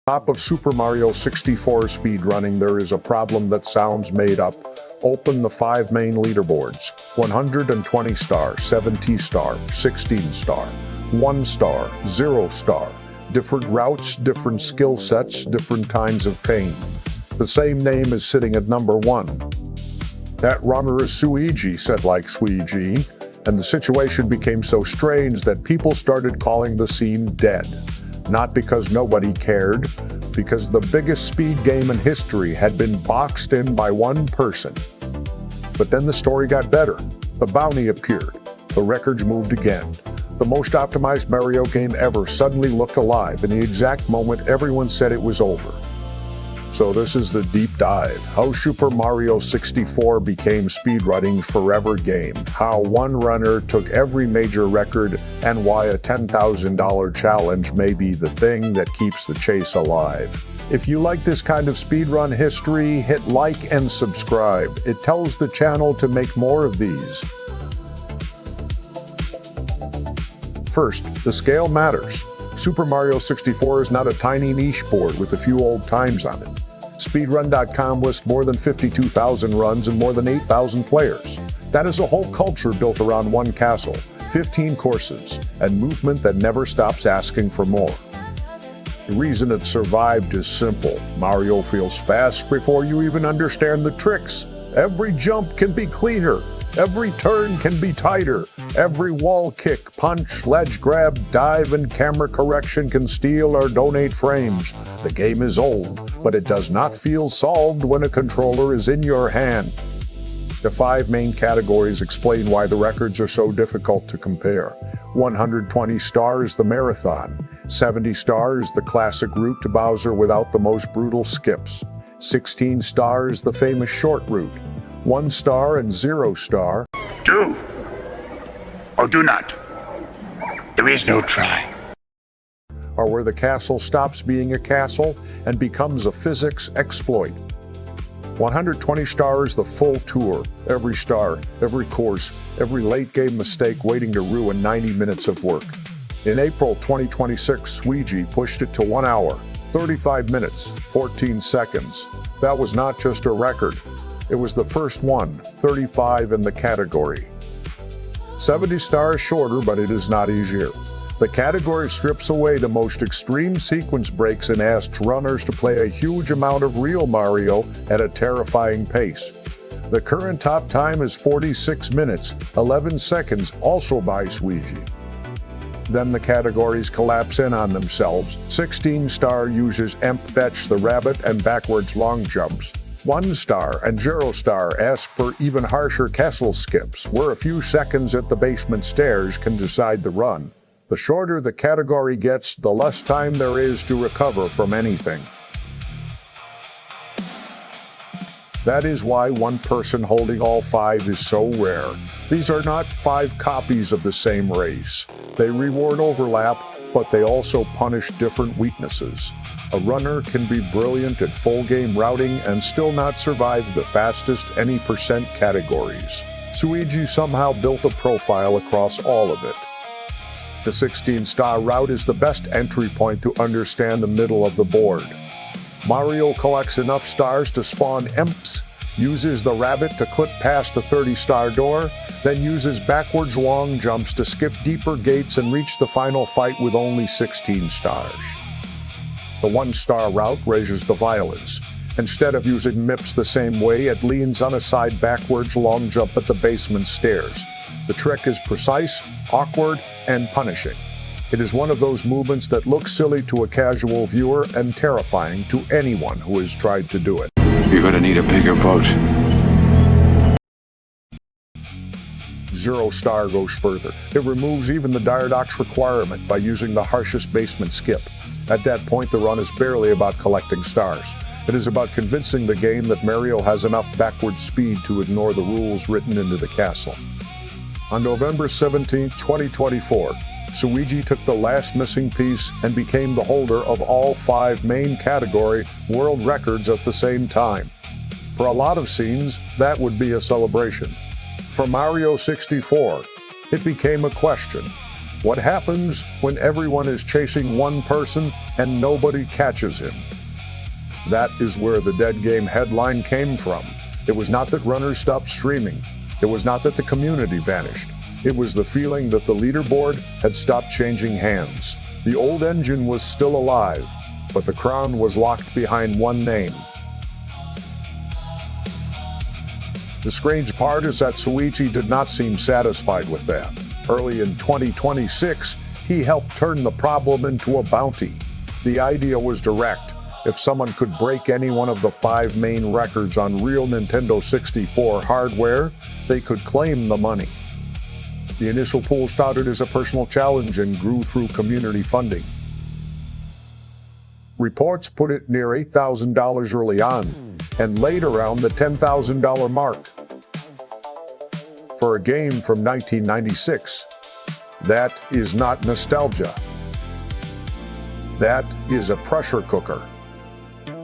Top of Super Mario 64 speedrunning, there is a problem that sounds made up. Open the 5 main leaderboards: 120 star, 70 star, 16 star, 1 star, 0 star. Different routes, different skill sets, different kinds of pain. The same name is sitting at number 1. That runner is Suigi, said like Suigi, and the situation became so strange that people started calling the scene dead. Not because nobody cared, because the biggest speed game in history had been boxed in by one person. But then the story got better. The bounty appeared. The records moved again. The most optimized Mario game ever suddenly looked alive in the exact moment everyone said it was over. So this is the deep dive. How Super Mario 64 became speedrunning's forever game. How one runner took every major record, and why a $10,000 challenge may be the thing that keeps the chase alive. If you like this kind of speedrun history, hit like and subscribe. It tells the channel to make more of these. First, the scale matters. Super Mario 64 is not a tiny niche board with a few old times on it. Speedrun.com lists more than 52,000 runs and more than 8,000 players. That is a whole culture built around one castle, 15 courses, and movement that never stops asking for more. The reason it survived is simple. Mario feels fast before you even understand the tricks. Every jump can be cleaner. Every turn can be tighter. Every wall kick, punch, ledge grab, dive, and camera correction can steal or donate frames. The game is old, but it does not feel solved when a controller is in your hand. The 5 main categories explain why the records are so difficult to compare. 120 stars, the marathon. 70 stars, the classic route to Bowser without the most brutal skips. 16 stars, the famous short route. 1 star and 0 star. Do or do not. There is no try. Are where the castle stops being a castle and becomes a physics exploit. 120 stars, the full tour. Every star, every course, every late game mistake waiting to ruin 90 minutes of work. In April 2026, Suigi pushed it to 1 hour, 35 minutes, 14 seconds. That was not just a record. It was the first one, 35 in the category. 70 stars shorter, but it is not easier. The category strips away the most extreme sequence breaks and asks runners to play a huge amount of real Mario at a terrifying pace. The current top time is 46 minutes, 11 seconds, also by Suigi. Then the categories collapse in on themselves. 16 star uses Fetch the rabbit and backwards long jumps. 1 star and 0 star ask for even harsher castle skips, where a few seconds at the basement stairs can decide the run. The shorter the category gets, the less time there is to recover from anything. That is why one person holding all 5 is so rare. These are not 5 copies of the same race. They reward overlap, but they also punish different weaknesses. A runner can be brilliant at full game routing and still not survive the fastest any percent categories. Suigi somehow built a profile across all of it. The 16-star route is the best entry point to understand the middle of the board. Mario collects enough stars to spawn imps, uses the rabbit to clip past the 30-star door, then uses backwards long jumps to skip deeper gates and reach the final fight with only 16 stars. The 1-star route raises the violence. Instead of using MIPS the same way, it leans on a side backwards long jump at the basement stairs. The trick is precise, awkward, and punishing. It is one of those movements that looks silly to a casual viewer and terrifying to anyone who has tried to do it. You're gonna need a bigger boat. 0 star goes further. It removes even the Diredox requirement by using the harshest basement skip. At that point, the run is barely about collecting stars. It is about convincing the game that Mario has enough backward speed to ignore the rules written into the castle. On November 17, 2024, Suigi took the last missing piece and became the holder of all 5 main category world records at the same time. For a lot of scenes, that would be a celebration. For Mario 64, it became a question. What happens when everyone is chasing one person and nobody catches him? That is where the dead game headline came from. It was not that runners stopped streaming. It was not that the community vanished. It was the feeling that the leaderboard had stopped changing hands. The old engine was still alive, but the crown was locked behind one name. The strange part is that Suigi did not seem satisfied with that. Early in 2026, he helped turn the problem into a bounty. The idea was direct. If someone could break any one of the 5 main records on real Nintendo 64 hardware, they could claim the money. The initial pool started as a personal challenge and grew through community funding. Reports put it near $8,000 early on, and later around the $10,000 mark. For a game from 1996, that is not nostalgia. That is a pressure cooker.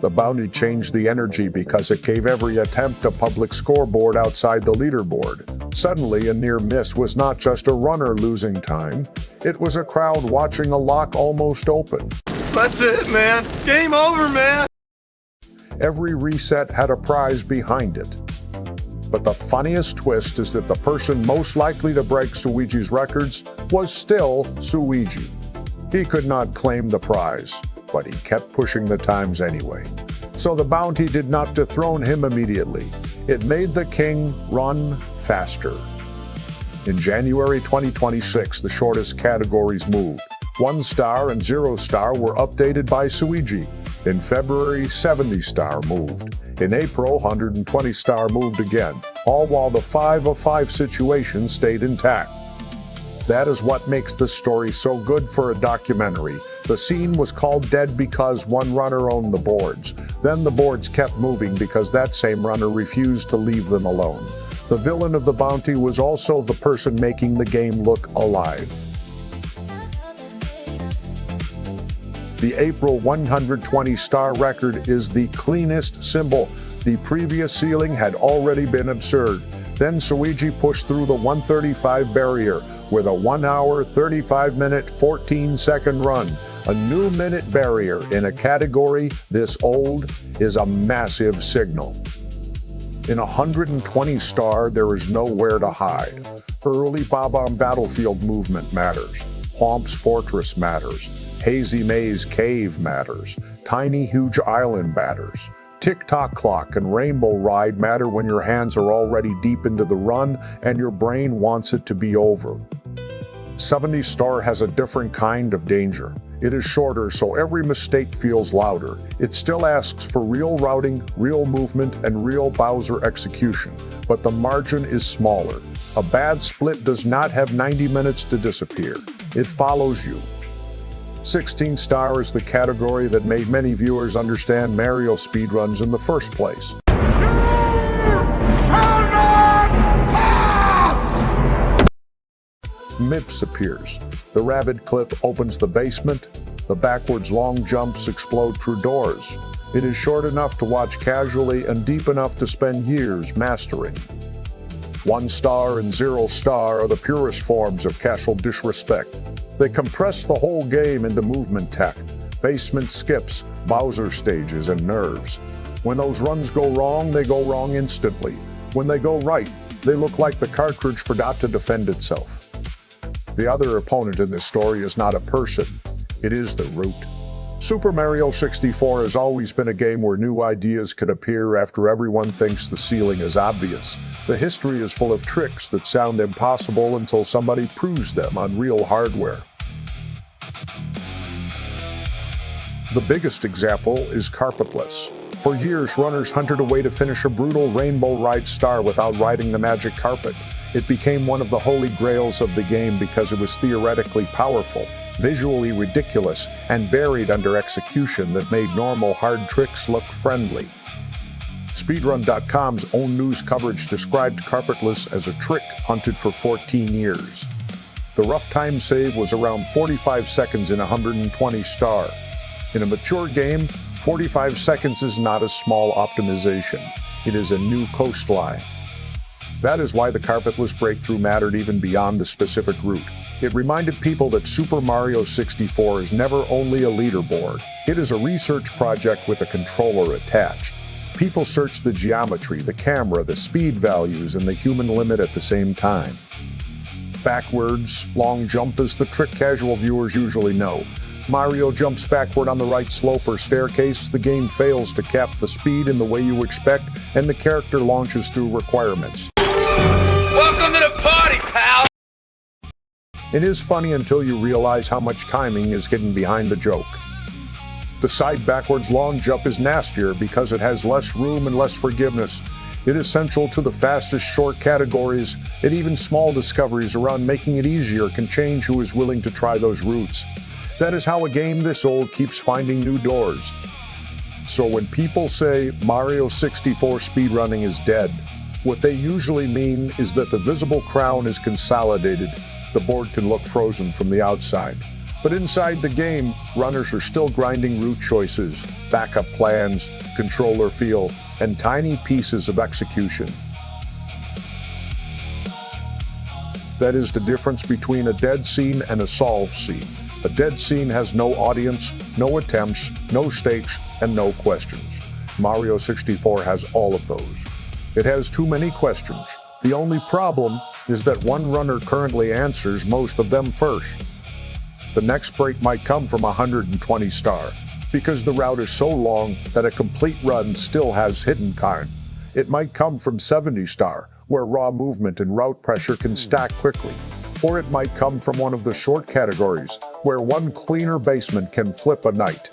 The bounty changed the energy because it gave every attempt a public scoreboard outside the leaderboard. Suddenly, a near miss was not just a runner losing time, it was a crowd watching a lock almost open. That's it, man. Game over, man. Every reset had a prize behind it. But the funniest twist is that the person most likely to break Suigi's records was still Suigi. He could not claim the prize, but he kept pushing the times anyway. So the bounty did not dethrone him immediately. It made the king run faster. In January 2026, the shortest categories moved. 1 star and 0 star were updated by Suigi. In February, 70 star moved. In April, 120 star moved again, all while the 5 of 5 situation stayed intact. That is what makes this story so good for a documentary. The scene was called dead because one runner owned the boards. Then the boards kept moving because that same runner refused to leave them alone. The villain of the bounty was also the person making the game look alive. The April 120 star record is the cleanest symbol. The previous ceiling had already been absurd. Then Suigi pushed through the 135 barrier with a 1 hour, 35 minute, 14 second run. A new minute barrier in a category this old is a massive signal. In 120 star, there is nowhere to hide. Early Bob-omb Battlefield movement matters. Whomp's Fortress matters. Hazy Maze Cave matters. Tiny Huge Island matters. Tick-Tock Clock and Rainbow Ride matter when your hands are already deep into the run and your brain wants it to be over. 70 star has a different kind of danger. It is shorter, so every mistake feels louder. It still asks for real routing, real movement, and real Bowser execution, but the margin is smaller. A bad split does not have 90 minutes to disappear. It follows you. 16 star is the category that made many viewers understand Mario speedruns in the first place. Mips appears. The rabbit clip opens the basement. The backwards long jumps explode through doors. It is short enough to watch casually and deep enough to spend years mastering. 1 star and 0 star are the purest forms of casual disrespect. They compress the whole game into movement tech, basement skips, Bowser stages, and nerves. When those runs go wrong, they go wrong instantly. When they go right, they look like the cartridge forgot to defend itself. The other opponent in this story is not a person, it is the root. Super Mario 64 has always been a game where new ideas could appear after everyone thinks the ceiling is obvious. The history is full of tricks that sound impossible until somebody proves them on real hardware. The biggest example is carpetless. For years, runners hunted a way to finish a brutal Rainbow Ride star without riding the magic carpet. It became one of the holy grails of the game because it was theoretically powerful, visually ridiculous, and buried under execution that made normal hard tricks look friendly. Speedrun.com's own news coverage described carpetless as a trick hunted for 14 years. The rough time save was around 45 seconds in 120 star. In a mature game, 45 seconds is not a small optimization. It is a new coastline. That is why the carpetless breakthrough mattered even beyond the specific route. It reminded people that Super Mario 64 is never only a leaderboard. It is a research project with a controller attached. People search the geometry, the camera, the speed values, and the human limit at the same time. Backwards long jump is the trick casual viewers usually know. Mario jumps backward on the right slope or staircase, the game fails to cap the speed in the way you expect, and the character launches through requirements. Welcome to the party, pal! It is funny until you realize how much timing is hidden behind the joke. The side backwards long jump is nastier because it has less room and less forgiveness. It is central to the fastest short categories, and even small discoveries around making it easier can change who is willing to try those routes. That is how a game this old keeps finding new doors. So when people say Mario 64 speedrunning is dead, what they usually mean is that the visible crown is consolidated. The board can look frozen from the outside. But inside the game, runners are still grinding route choices, backup plans, controller feel, and tiny pieces of execution. That is the difference between a dead scene and a solved scene. A dead scene has no audience, no attempts, no stakes, and no questions. Mario 64 has all of those. It has too many questions. The only problem is that one runner currently answers most of them first. The next break might come from 120 star, because the route is so long that a complete run still has hidden time. It might come from 70 star, where raw movement and route pressure can stack quickly. Or it might come from one of the short categories, where one cleaner basement can flip a night.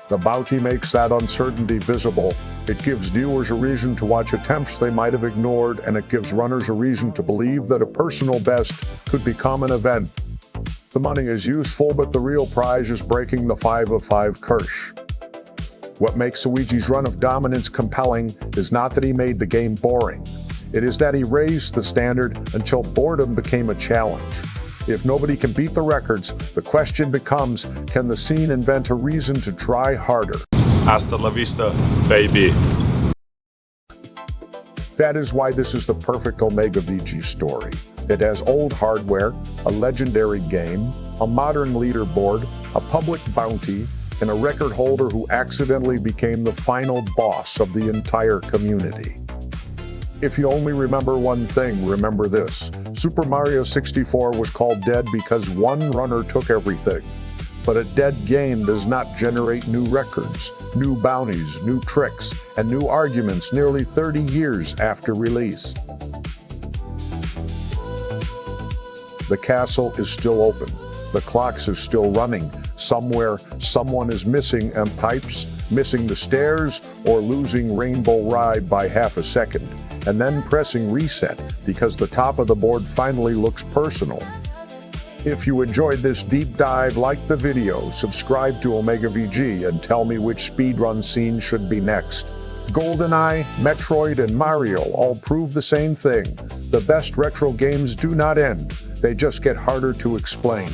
The bounty makes that uncertainty visible. It gives viewers a reason to watch attempts they might have ignored, and it gives runners a reason to believe that a personal best could become an event. The money is useful, but the real prize is breaking the 5 of 5 curse. What makes Suigi's run of dominance compelling is not that he made the game boring. It is that he raised the standard until boredom became a challenge. If nobody can beat the records, the question becomes, can the scene invent a reason to try harder? Hasta la vista, baby. That is why this is the perfect OmegaVG story. It has old hardware, a legendary game, a modern leaderboard, a public bounty, and a record holder who accidentally became the final boss of the entire community. If you only remember one thing, remember this. Super Mario 64 was called dead because one runner took everything. But a dead game does not generate new records, new bounties, new tricks, and new arguments nearly 30 years after release. The castle is still open. The clocks are still running. Somewhere, someone is missing pipes, missing the stairs, or losing Rainbow Ride by half a second, and then pressing reset because the top of the board finally looks personal. If you enjoyed this deep dive, like the video, subscribe to OmegaVG, and tell me which speedrun scene should be next. GoldenEye, Metroid, and Mario all prove the same thing. The best retro games do not end. They just get harder to explain.